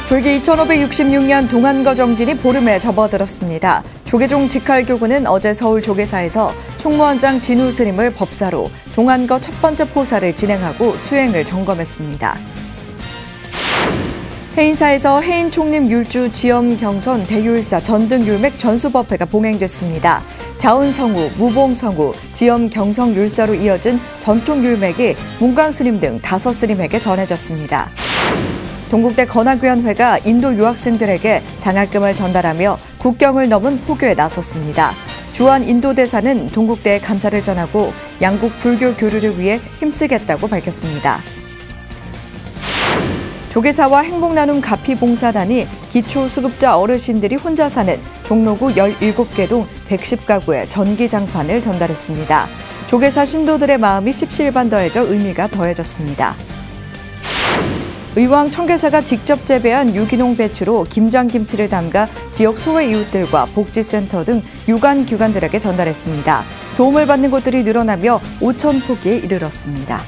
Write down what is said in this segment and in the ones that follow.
불기 1566년 동안거 정진이 보름에 접어들었습니다. 조계종 직할교구는 어제 서울 조계사에서 총무원장 진우 스님을 법사로 동안거 첫 번째 포사를 진행하고 수행을 점검했습니다. 해인사에서 해인 총림 율주 지엄 경선 대율사 전등율맥 전수법회가 봉행됐습니다. 자운성우, 무봉성우, 지엄 경성 율사로 이어진 전통 율맥이 문광 스님 등 5스님에게 전해졌습니다. 동국대 건학위원회가 인도 유학생들에게 장학금을 전달하며 국경을 넘은 포교에 나섰습니다. 주한 인도 대사는 동국대에 감사를 전하고 양국 불교 교류를 위해 힘쓰겠다고 밝혔습니다. 조계사와 행복나눔 가피봉사단이 기초수급자 어르신들이 혼자 사는 종로구 17개 동 110가구에 전기장판을 전달했습니다. 조계사 신도들의 마음이 십시일반 더해져 의미가 더해졌습니다. 의왕 청계사가 직접 재배한 유기농 배추로 김장김치를 담가 지역 소외 이웃들과 복지센터 등 유관기관들에게 전달했습니다. 도움을 받는 곳들이 늘어나며 5,000포기에 이르렀습니다.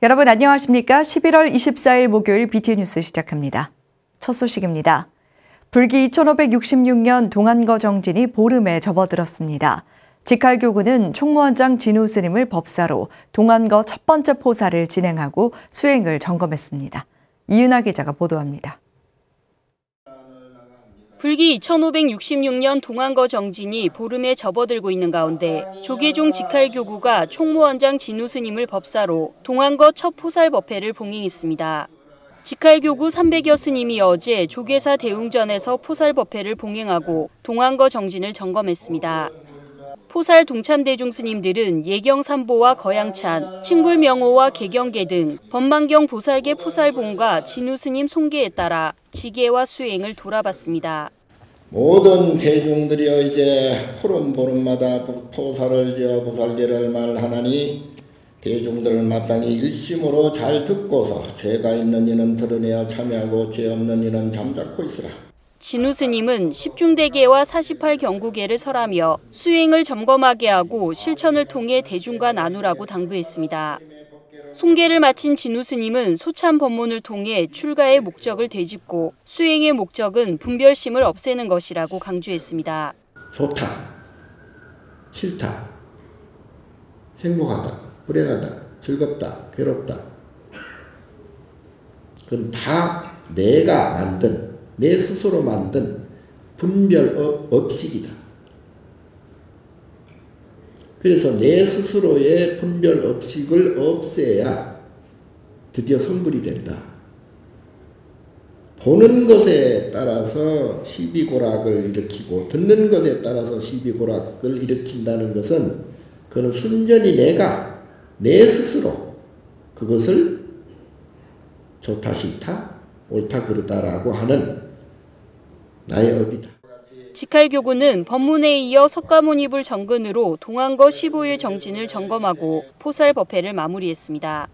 여러분 안녕하십니까? 11월 24일 목요일 BTN 뉴스 시작합니다. 첫 소식입니다. 불기 1566년 동안거 정진이 보름에 접어들었습니다. 직할교구는 총무원장 진우 스님을 법사로 동안거 첫 번째 포사를 진행하고 수행을 점검했습니다. 이은하 기자가 보도합니다. 불기 1566년 동안거 정진이 보름에 접어들고 있는 가운데 조계종 직할교구가 총무원장 진우 스님을 법사로 동안거 첫 포살법회를 봉행했습니다. 직할교구 300여 스님이 어제 조계사 대웅전에서 포살법회를 봉행하고 동안거 정진을 점검했습니다. 포살 동참대중 스님들은 예경삼보와 거양찬, 칭굴명호와 개경계 등 법망경 보살계 포살봉과 진우 스님 송계에 따라 지계와 수행을 돌아봤습니다. 모든 대중들이여 이제 보름보름마다 포살을 지어 보살계를 말하나니 대중들을 마땅히 일심으로 잘 듣고서 죄가 있는 이는 드러내어 참여하고 죄 없는 이는 잠자코 있으라. 진우 스님은 10중대계와 48경구계를 설하며 수행을 점검하게 하고 실천을 통해 대중과 나누라고 당부했습니다. 송계를 마친 진우 스님은 소참 법문을 통해 출가의 목적을 되짚고 수행의 목적은 분별심을 없애는 것이라고 강조했습니다. 좋다, 싫다, 행복하다, 불행하다, 즐겁다, 괴롭다. 그건 다 내가 만든 내 스스로 만든 분별 업식이다. 그래서 내 스스로의 분별 업식을 없애야 드디어 성불이 된다. 보는 것에 따라서 시비고락을 일으키고 듣는 것에 따라서 시비고락을 일으킨다는 것은 그는 순전히 내가 내 스스로 그것을 좋다 싫다 옳다 그르다라고 하는 나의 업이다. 직할교구는 법문에 이어 석가모니불 정근으로 동안거 15일 정진을 점검하고 포살법회를 마무리했습니다.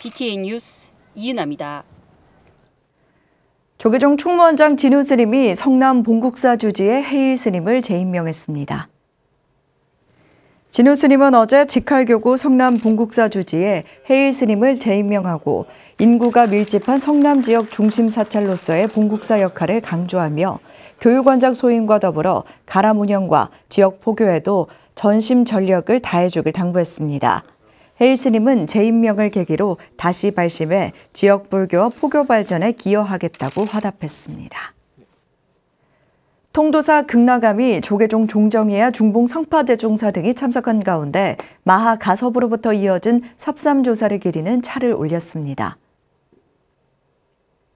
BTN 뉴스 이은하입니다. 조계종 총무원장 진우 스님이 성남 봉국사 주지의 해일 스님을 재임명했습니다. 진우 스님은 어제 직할교구 성남 봉국사 주지에 해일 스님을 재임명하고 인구가 밀집한 성남 지역 중심 사찰로서의 봉국사 역할을 강조하며 교육원장 소임과 더불어 가람 운영과 지역 포교에도 전심 전력을 다해주길 당부했습니다. 해일 스님은 재임명을 계기로 다시 발심해 지역 불교와 포교 발전에 기여하겠다고 화답했습니다. 통도사 극락암이 조계종 종정이야 중봉 성파대종사 등이 참석한 가운데 마하 가섭으로부터 이어진 삽삼조사를 기리는 차를 올렸습니다.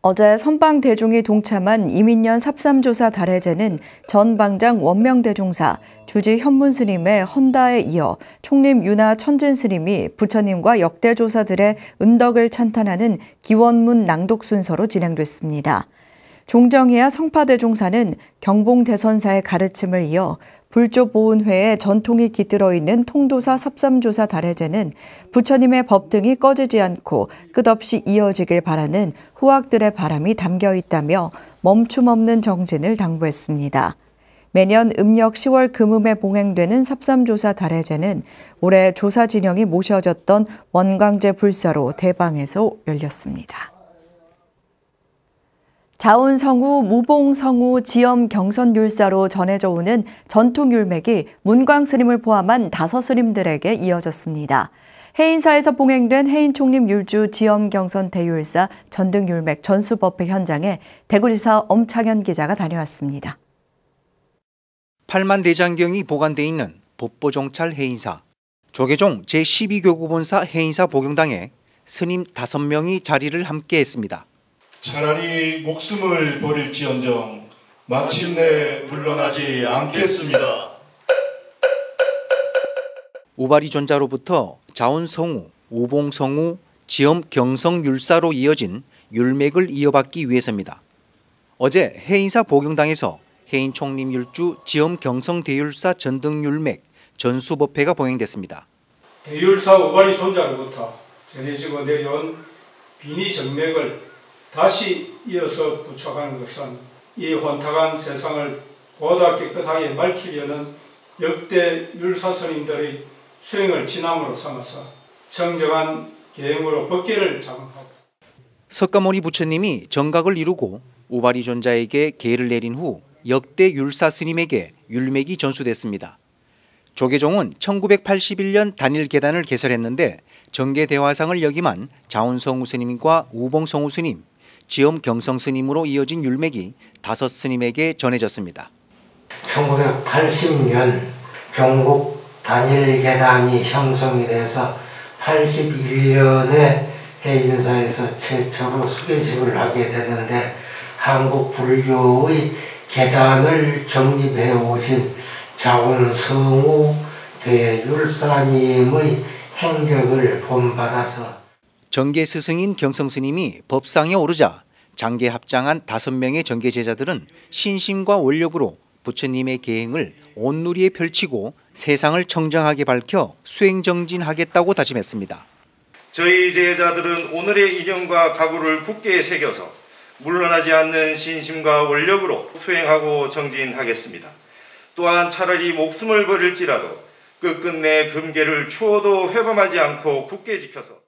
어제 선방대종이 동참한 이민년 삽삼조사 달해제는 전 방장 원명대종사, 주지 현문스님의 헌다에 이어 총림 유나 천진스님이 부처님과 역대조사들의 은덕을 찬탄하는 기원문 낭독 순서로 진행됐습니다. 종정이야 성파대종사는 경봉대선사의 가르침을 이어 불조보훈회의 전통이 깃들어 있는 통도사 삽삼조사 달해제는 부처님의 법 등이 꺼지지 않고 끝없이 이어지길 바라는 후학들의 바람이 담겨 있다며 멈춤 없는 정진을 당부했습니다. 매년 음력 10월 금음에 봉행되는 삽삼조사 달해제는 올해 조사 진영이 모셔졌던 원광제 불사로 대방에서 열렸습니다. 자운성우, 무봉성우, 지엄 경선율사로 전해져 오는 전통율맥이 문광스님을 포함한 5스님들에게 이어졌습니다. 해인사에서 봉행된 해인총림율주 지엄경선 대율사 전등율맥 전수법회 현장에 대구지사 엄창현 기자가 다녀왔습니다. 8만 대장경이 보관돼 있는 법보종찰 해인사. 조계종 제12교구본사 해인사 복용당에 스님 5명이 자리를 함께했습니다. 차라리 목숨을 버릴지언정 마침내 물러나지 않겠습니다. 우바리존자로부터 자운성우, 우봉성우, 지엄경성율사로 이어진 율맥을 이어받기 위해서입니다. 어제 해인사 복용당에서 해인총림율주 지엄경성대율사 전등율맥 전수법회가 봉행됐습니다. 대율사 우바리존자로부터 전해지고 내려온 비니정맥을 다시 이어서 구축하는 것은 이 혼탁한 세상을 보다 깨끗하게 밝히려는 역대 율사스님들의 수행을 지남으로 삼아서 정정한 계행으로 법계를 작업하고 석가모니 부처님이 정각을 이루고 우바리존자에게 계를 내린 후 역대 율사 스님에게 율맥이 전수됐습니다. 조계종은 1981년 단일 계단을 개설했는데 정계대화상을 역임한 자운성우 스님과 우봉성우 스님, 지엄경성 스님으로 이어진 율맥이 5스님에게 전해졌습니다. 1980년 종국 단일 계단이 형성이 돼서 81년에 해인사에서 최초로 수계식을 하게 되는데 한국 불교의 계단을 정립해 오신 자운성우 대율사님의 행적을 본받아서 정계 스승인 경성스님이 법상에 오르자 장계 합장한 5명의 정계 제자들은 신심과 원력으로 부처님의 계행을 온누리에 펼치고 세상을 청정하게 밝혀 수행정진하겠다고 다짐했습니다. 저희 제자들은 오늘의 인연과 각오를 굳게 새겨서 물러나지 않는 신심과 원력으로 수행하고 정진하겠습니다. 또한 차라리 목숨을 버릴지라도 끝끝내 금계를 추워도 회범하지 않고 굳게 지켜서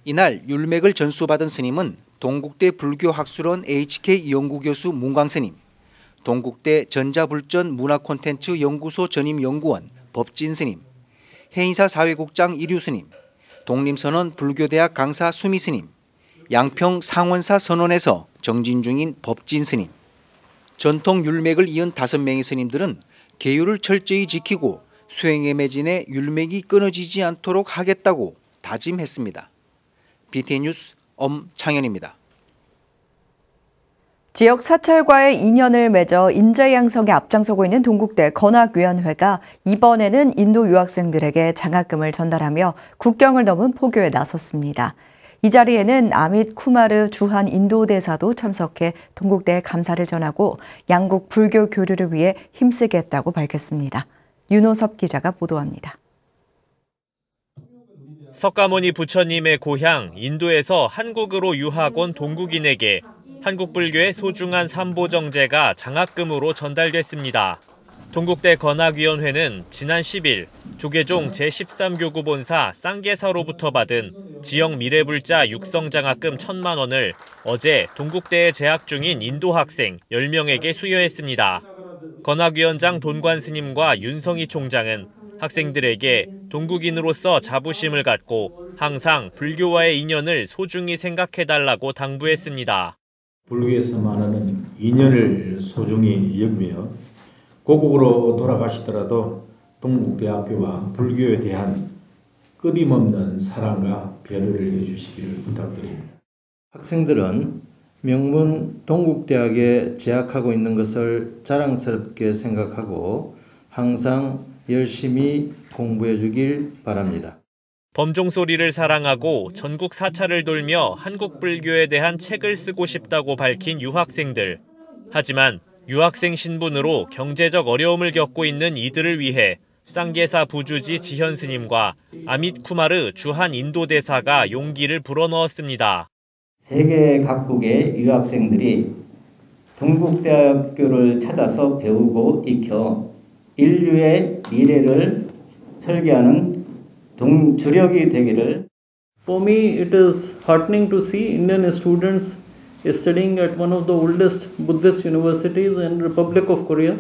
이날 율맥을 전수받은 스님은 동국대 불교학술원 HK 연구교수 문광스님, 동국대 전자불전 문화콘텐츠 연구소 전임연구원 법진스님, 해인사 사회국장 이류스님, 독림선원 불교대학 강사 수미스님, 양평 상원사 선원에서 정진 중인 법진스님, 전통 율맥을 이은 5명의 스님들은 계율을 철저히 지키고 수행의 매진에 율맥이 끊어지지 않도록 하겠다고 다짐했습니다. BTN 뉴스 엄창현입니다. 지역 사찰과의 인연을 맺어 인재 양성에 앞장서고 있는 동국대 건학위원회가 이번에는 인도 유학생들에게 장학금을 전달하며 국경을 넘은 포교에 나섰습니다. 이 자리에는 아밋 쿠마르 주한 인도 대사도 참석해 동국대에 감사를 전하고 양국 불교 교류를 위해 힘쓰겠다고 밝혔습니다. 윤호섭 기자가 보도합니다. 석가모니 부처님의 고향 인도에서 한국으로 유학 온 동국인에게 한국 불교의 소중한 삼보정제가 장학금으로 전달됐습니다. 동국대 건학위원회는 지난 10일 조계종 제13교구 본사 쌍계사로부터 받은 지역 미래불자 육성장학금 1,000만 원을 어제 동국대에 재학 중인 인도 학생 10명에게 수여했습니다. 건학위원장 돈관 스님과 윤성희 총장은 학생들에게 동국인으로서 자부심을 갖고 항상 불교와의 인연을 소중히 생각해달라고 당부했습니다. 불교에서 말하는 인연을 소중히 여기며 고국으로 돌아가시더라도 동국대학교와 불교에 대한 끊임없는 사랑과 배려를 해주시기를 부탁드립니다. 학생들은 명문 동국대학에 재학하고 있는 것을 자랑스럽게 생각하고 항상 열심히 공부해 주길 바랍니다. 범종소리를 사랑하고 전국 사찰을 돌며 한국 불교에 대한 책을 쓰고 싶다고 밝힌 유학생들. 하지만 유학생 신분으로 경제적 어려움을 겪고 있는 이들을 위해 쌍계사 부주지 지현 스님과 아밋 쿠마르 주한 인도 대사가 용기를 불어넣었습니다. 세계 각국의 유학생들이 동국대학교를 찾아서 배우고 익혀 인류의 미래를 설계하는 주력이 되기를. For me, it is heartening to see Indian students studying at one of the oldest Buddhist universities in Republic of Korea,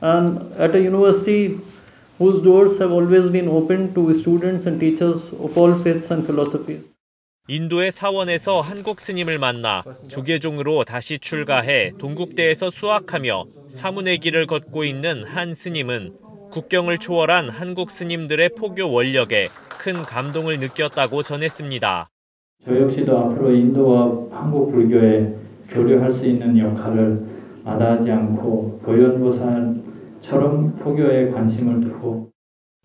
and at a university whose doors have always been open to students and teachers of all faiths and philosophies. 인도의 사원에서 한국 스님을 만나 조계종으로 다시 출가해 동국대에서 수학하며 사문의 길을 걷고 있는 한 스님은 국경을 초월한 한국 스님들의 포교 원력에 큰 감동을 느꼈다고 전했습니다. 저 역시도 앞으로 인도와 한국 불교에 교류할 수 있는 역할을 마다하지 않고 도연보살처럼 포교에 관심을 두고.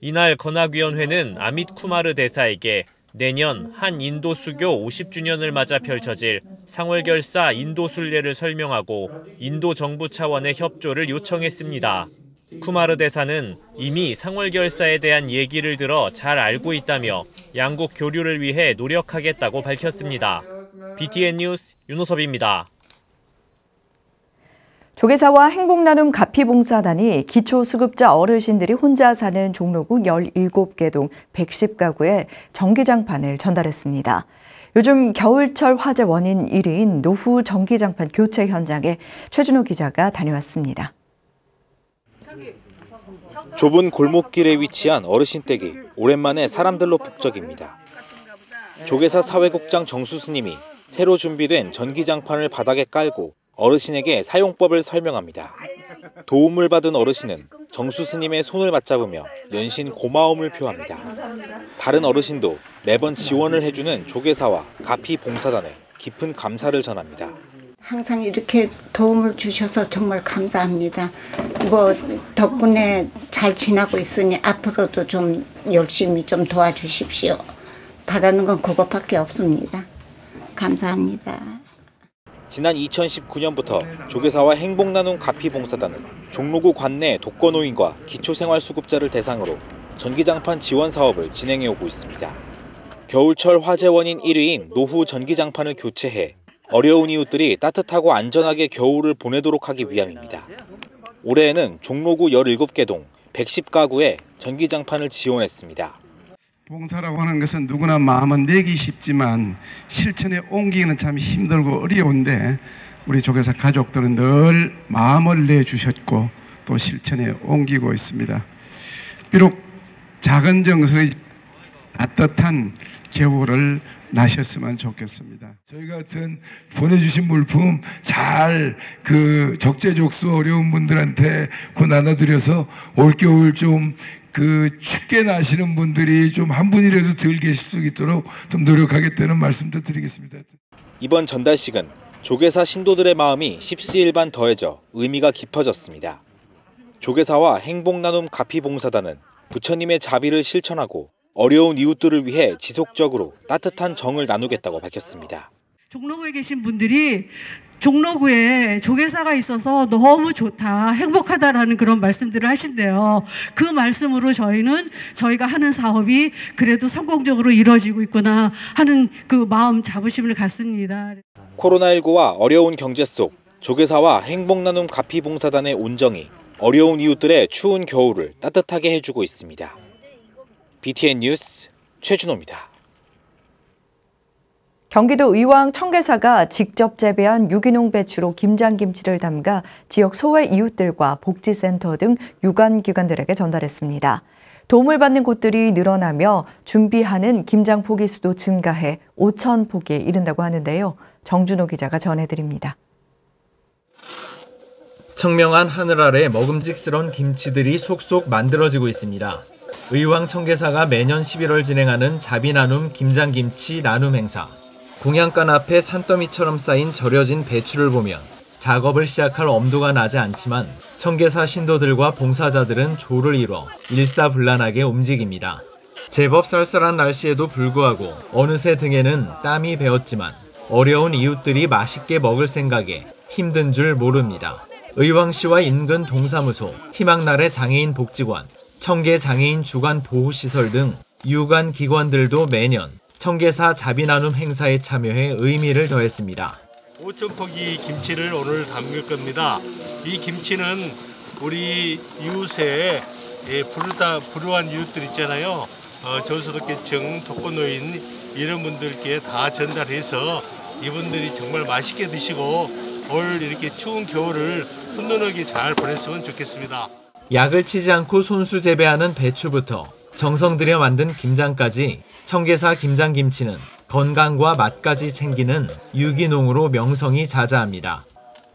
이날 건학위원회는 아밋 쿠마르 대사에게 내년 한 인도 수교 50주년을 맞아 펼쳐질 상월결사 인도 순례를 설명하고 인도 정부 차원의 협조를 요청했습니다. 쿠마르 대사는 이미 상월결사에 대한 얘기를 들어 잘 알고 있다며 양국 교류를 위해 노력하겠다고 밝혔습니다. BTN 뉴스 윤호섭입니다. 조계사와 행복나눔 가피봉사단이 기초수급자 어르신들이 혼자 사는 종로구 17개 동 110가구에 전기장판을 전달했습니다. 요즘 겨울철 화재 원인 1위인 노후 전기장판 교체 현장에 최준호 기자가 다녀왔습니다. 좁은 골목길에 위치한 어르신 댁이 오랜만에 사람들로 북적입니다. 조계사 사회국장 정수 스님이 새로 준비된 전기장판을 바닥에 깔고 어르신에게 사용법을 설명합니다. 도움을 받은 어르신은 정수 스님의 손을 맞잡으며 연신 고마움을 표합니다. 다른 어르신도 매번 지원을 해주는 조계사와 가피 봉사단에 깊은 감사를 전합니다. 항상 이렇게 도움을 주셔서 정말 감사합니다. 덕분에 잘 지나고 있으니 앞으로도 좀 열심히 좀 도와주십시오. 바라는 건 그것밖에 없습니다. 감사합니다. 지난 2019년부터 조계사와 행복나눔 가피봉사단은 종로구 관내 독거노인과 기초생활수급자를 대상으로 전기장판 지원 사업을 진행해오고 있습니다. 겨울철 화재 원인 1위인 노후 전기장판을 교체해 어려운 이웃들이 따뜻하고 안전하게 겨울을 보내도록 하기 위함입니다. 올해에는 종로구 17개 동 110가구에 전기장판을 지원했습니다. 봉사라고 하는 것은 누구나 마음은 내기 쉽지만 실천에 옮기기는 참 힘들고 어려운데 우리 조계사 가족들은 늘 마음을 내주셨고 또 실천에 옮기고 있습니다. 비록 작은 정성의 따뜻한 겨울을 나셨으면 좋겠습니다. 저희 같은 보내주신 물품 잘 적재적소 어려운 분들한테 나눠드려서 올겨울 좀 춥게 나시는 분들이 좀 한 분이라도 덜 계실 수 있도록 좀 노력하겠다는 말씀도 드리겠습니다. 이번 전달식은 조계사 신도들의 마음이 십시일반 더해져 의미가 깊어졌습니다. 조계사와 행복나눔 가피봉사단은 부처님의 자비를 실천하고 어려운 이웃들을 위해 지속적으로 따뜻한 정을 나누겠다고 밝혔습니다. 종로구에 계신 분들이 종로구에 조계사가 있어서 너무 좋다, 행복하다라는 그런 말씀들을 하신대요. 그 말씀으로 저희가 하는 사업이 그래도 성공적으로 이루어지고 있구나 하는 그 마음 자부심을 갖습니다. 코로나19와 어려운 경제 속 조계사와 행복나눔 가피봉사단의 온정이 어려운 이웃들의 추운 겨울을 따뜻하게 해주고 있습니다. BTN 뉴스 최준호입니다. 경기도 의왕 청계사가 직접 재배한 유기농 배추로 김장김치를 담가 지역 소외 이웃들과 복지센터 등 유관기관들에게 전달했습니다. 도움을 받는 곳들이 늘어나며 준비하는 김장 포기 수도 증가해 5천 포기에 이른다고 하는데요. 정준호 기자가 전해드립니다. 청명한 하늘 아래 먹음직스러운 김치들이 속속 만들어지고 있습니다. 의왕 청계사가 매년 11월 진행하는 자비나눔 김장김치 나눔 행사. 공양간 앞에 산더미처럼 쌓인 절여진 배추를 보면 작업을 시작할 엄두가 나지 않지만 청계사 신도들과 봉사자들은 조를 이뤄 일사불란하게 움직입니다. 제법 쌀쌀한 날씨에도 불구하고 어느새 등에는 땀이 배었지만 어려운 이웃들이 맛있게 먹을 생각에 힘든 줄 모릅니다. 의왕시와 인근 동사무소, 희망나래 장애인 복지관, 청계 장애인 주간 보호시설 등 유관 기관들도 매년 청계사 자비나눔 행사에 참여해 의미를 더했습니다. 5,000포기 김치를 오늘 담글 겁니다. 이 김치는 우리 이웃에 불우한 이웃들 있잖아요. 저소득계층, 독거노인 이런 분들께 다 전달해서 이분들이 정말 맛있게 드시고 올 이렇게 추운 겨울을 훈훈하게 잘 보냈으면 좋겠습니다. 약을 치지 않고 손수 재배하는 배추부터 정성 들여 만든 김장까지 청계사 김장김치는 건강과 맛까지 챙기는 유기농으로 명성이 자자합니다.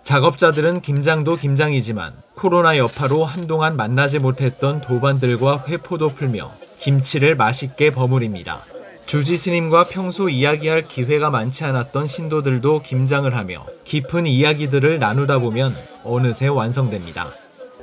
작업자들은 김장도 김장이지만 코로나 여파로 한동안 만나지 못했던 도반들과 회포도 풀며 김치를 맛있게 버무립니다. 주지 스님과 평소 이야기할 기회가 많지 않았던 신도들도 김장을 하며 깊은 이야기들을 나누다 보면 어느새 완성됩니다.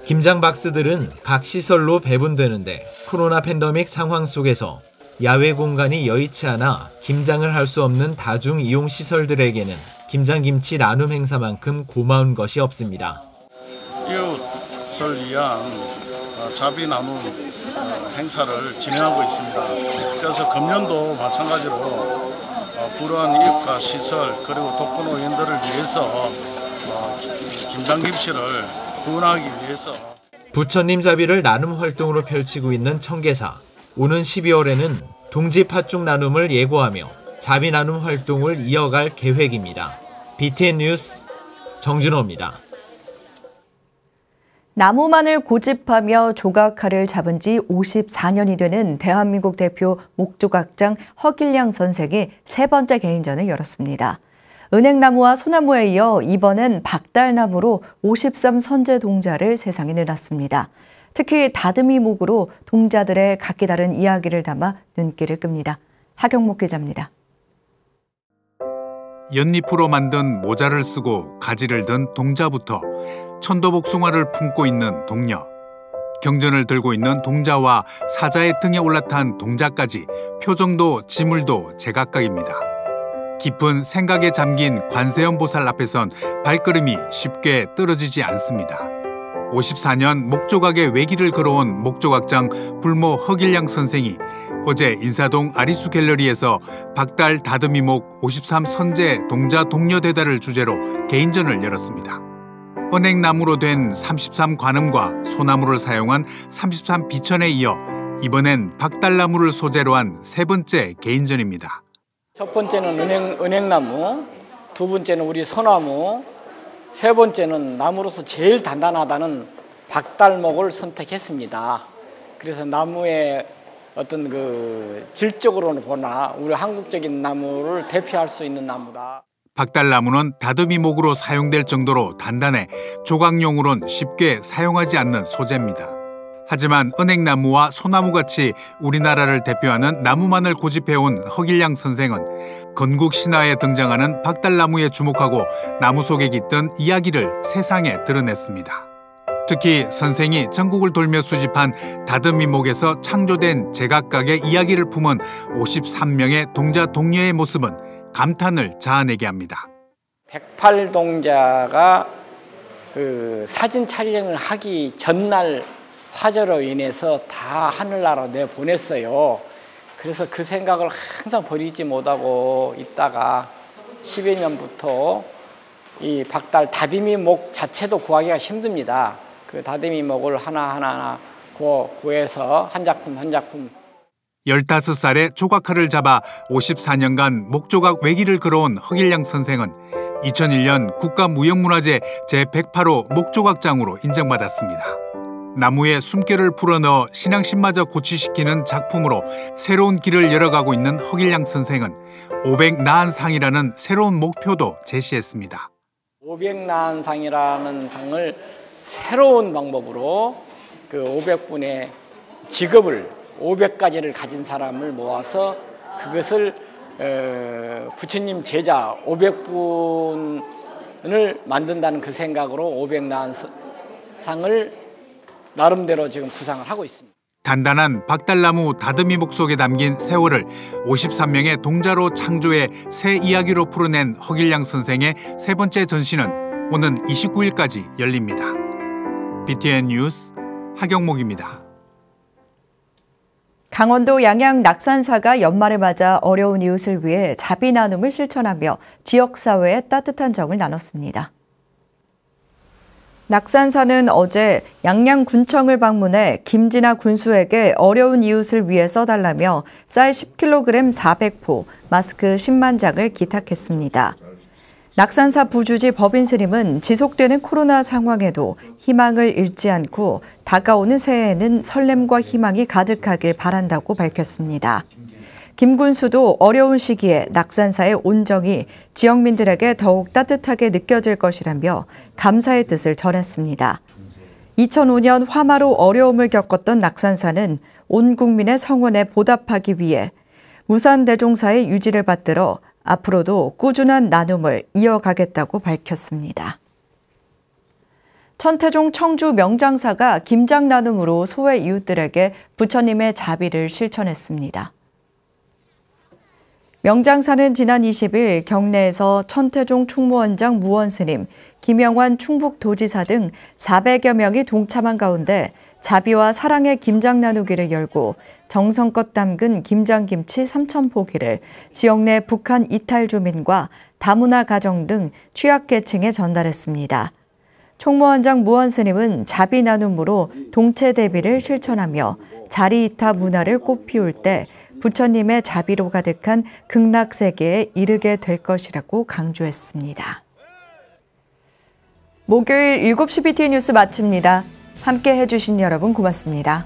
김장 박스들은 각 시설로 배분되는데 코로나 팬데믹 상황 속에서 야외 공간이 여의치 않아 김장을 할 수 없는 다중 이용 시설들에게는 김장김치 나눔 행사만큼 고마운 것이 없습니다. 이웃을 위한 자비 나눔 행사를 진행하고 있습니다. 그래서 금년도 마찬가지로 불우한 이웃과 시설 그리고 독거노인들을 위해서 김장김치를 구원하기 위해서 부처님 자비를 나눔 활동으로 펼치고 있는 청계사. 오는 12월에는 동지 팥죽 나눔을 예고하며 자비 나눔 활동을 이어갈 계획입니다. BTN 뉴스 정준호입니다. 나무만을 고집하며 조각칼을 잡은 지 54년이 되는 대한민국 대표 목조각장 허길량 선생이 세 번째 개인전을 열었습니다. 은행나무와 소나무에 이어 이번엔 박달나무로 53 선제 동자를 세상에 내놨습니다. 특히 다듬이목으로 동자들의 각기 다른 이야기를 담아 눈길을 끕니다. 하경목 기자입니다. 연잎으로 만든 모자를 쓰고 가지를 든 동자부터 천도복숭아를 품고 있는 동녀, 경전을 들고 있는 동자와 사자의 등에 올라탄 동자까지 표정도 지물도 제각각입니다. 깊은 생각에 잠긴 관세음보살 앞에선 발걸음이 쉽게 떨어지지 않습니다. 54년 목조각의 외길을 걸어온 목조각장 불모 허길량 선생이 어제 인사동 아리수 갤러리에서 박달 다듬이목 53 선제 동자 동녀 대달을 주제로 개인전을 열었습니다. 은행나무로 된 33 관음과 소나무를 사용한 33 비천에 이어 이번엔 박달나무를 소재로 한 세 번째 개인전입니다. 첫 번째는 은행나무, 두 번째는 우리 소나무, 세 번째는 나무로서 제일 단단하다는 박달목을 선택했습니다. 그래서 나무의 어떤 그 질적으로는 보나 우리 한국적인 나무를 대표할 수 있는 나무다. 박달나무는 다듬이목으로 사용될 정도로 단단해 조각용으로는 쉽게 사용하지 않는 소재입니다. 하지만 은행나무와 소나무같이 우리나라를 대표하는 나무만을 고집해온 허길량 선생은 건국 신화에 등장하는 박달나무에 주목하고 나무 속에 깃든 이야기를 세상에 드러냈습니다. 특히 선생이 전국을 돌며 수집한 다듬이목에서 창조된 제각각의 이야기를 품은 53명의 동자 동녀의 모습은 감탄을 자아내게 합니다. 108동자가 그 사진 촬영을 하기 전날 화재로 인해서 다 하늘나라로 내보냈어요. 그래서 그 생각을 항상 버리지 못하고 있다가 10여 년부터 이 박달 다듬이목 자체도 구하기가 힘듭니다. 그 다듬이목을 하나하나 구해서 한 작품 한 작품 15살에 조각칼을 잡아 54년간 목조각 외길을 걸어온 허길량 선생은 2001년 국가무형문화재 제108호 목조각장으로 인정받았습니다. 나무에 숨결을 풀어넣어 신앙심마저 고취시키는 작품으로 새로운 길을 열어가고 있는 허길량 선생은 500나한상이라는 새로운 목표도 제시했습니다. 500나한상이라는 상을 새로운 방법으로 그 500분의 직업을 500가지를 가진 사람을 모아서 그것을 부처님 제자 500분을 만든다는 그 생각으로 500나한상을 나름대로 지금 구상을 하고 있습니다. 단단한 박달나무 다듬이목 속에 담긴 세월을 53명의 동자로 창조해 새 이야기로 풀어낸 허길량 선생의 세 번째 전시는 오는 29일까지 열립니다. BTN 뉴스 하경목입니다. 강원도 양양 낙산사가 연말을 맞아 어려운 이웃을 위해 자비 나눔을 실천하며 지역사회에 따뜻한 정을 나눴습니다. 낙산사는 어제 양양군청을 방문해 김진아 군수에게 어려운 이웃을 위해 써달라며 쌀 10kg 400포, 마스크 10만 장을 기탁했습니다. 낙산사 부주지 법인스님은 지속되는 코로나 상황에도 희망을 잃지 않고 다가오는 새해에는 설렘과 희망이 가득하길 바란다고 밝혔습니다. 김 군수도 어려운 시기에 낙산사의 온정이 지역민들에게 더욱 따뜻하게 느껴질 것이라며 감사의 뜻을 전했습니다. 2005년 화마로 어려움을 겪었던 낙산사는 온 국민의 성원에 보답하기 위해 무산대종사의 유지를 받들어 앞으로도 꾸준한 나눔을 이어가겠다고 밝혔습니다. 천태종 청주 명장사가 김장 나눔으로 소외 이웃들에게 부처님의 자비를 실천했습니다. 명장사는 지난 20일 경내에서 천태종 충무원장 무원스님, 김영환 충북도지사 등 400여 명이 동참한 가운데 자비와 사랑의 김장 나누기를 열고 정성껏 담근 김장김치 3,000포기를 지역 내 북한 이탈 주민과 다문화 가정 등 취약계층에 전달했습니다. 총무원장 무원스님은 자비 나눔으로 동체 대비를 실천하며 자리이타 문화를 꽃피울 때 부처님의 자비로 가득한 극락세계에 이르게 될 것이라고 강조했습니다. 목요일 7시 BTN 뉴스 마칩니다. 함께 해주신 여러분 고맙습니다.